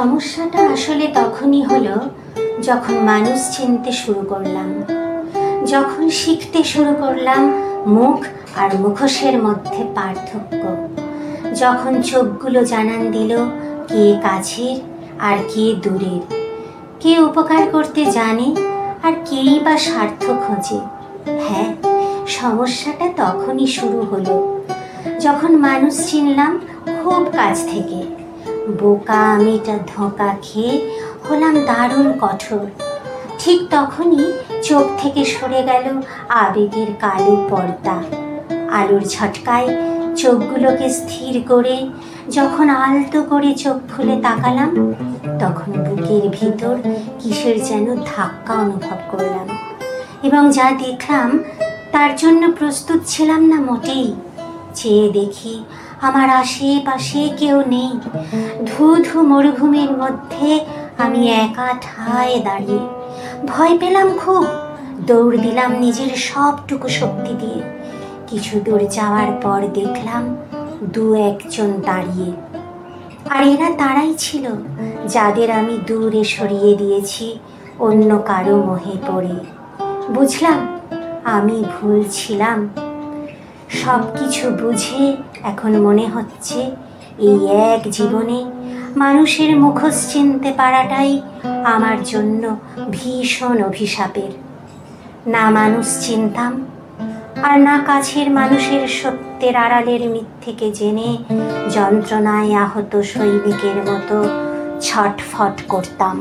সমস্যাটা আসলে তখনই হলো যখন মানুষ চিনতে শুরু করলাম, যখন শিখতে শুরু করলাম মুখ আর মুখোশের মধ্যে পার্থক্য, যখন চোখগুলো জানান দিল কে কাছের আর কে দূরের, কে উপকার করতে জানে আর কেই বা স্বার্থ খোঁজে। হ্যাঁ, সমস্যাটা তখনই শুরু হলো যখন মানুষ চিনলাম খুব কাছ থেকে। বোকা আমিটা ধোঁকা খেয়ে হলাম দারুণ কঠোর। ঠিক তখনই চোখ থেকে সরে গেল আবেগের কালো পর্দা। আলোর ঝটকায় চোখগুলোকে স্থির করে যখন আলতো করে চোখ খুলে তাকালাম, তখন বুকের ভিতর কিসের যেন ধাক্কা অনুভব করলাম, এবং যা দেখলাম তার জন্য প্রস্তুত ছিলাম না মোটেই। চেয়ে দেখি আমার আশেপাশে কেউ নেই। ধু ধু মরুভূমির মধ্যে আমি একা ঠায় দাঁড়িয়ে। ভয় পেলাম খুব, দৌড় দিলাম নিজের সবটুকু শক্তি দিয়ে। কিছু দূর যাওয়ার পর দেখলাম দু একজন দাঁড়িয়ে, আর এরা তারাই ছিল যাদের আমি দূরে সরিয়ে দিয়েছি অন্য কারো মোহে পড়ে। বুঝলাম আমি ভুল ছিলাম। সব কিছু বুঝে এখন মনে হচ্ছে এই এক জীবনে মানুষের মুখোশ চিনতে পারাটাই আমার জন্য ভীষণ অভিশাপের। না মানুষ চিনতাম, আর না কাছের মানুষের সত্যের আড়ালের মিথ্যেকে জেনে যন্ত্রণায় আহত সৈনিকের মতো ছটফট করতাম।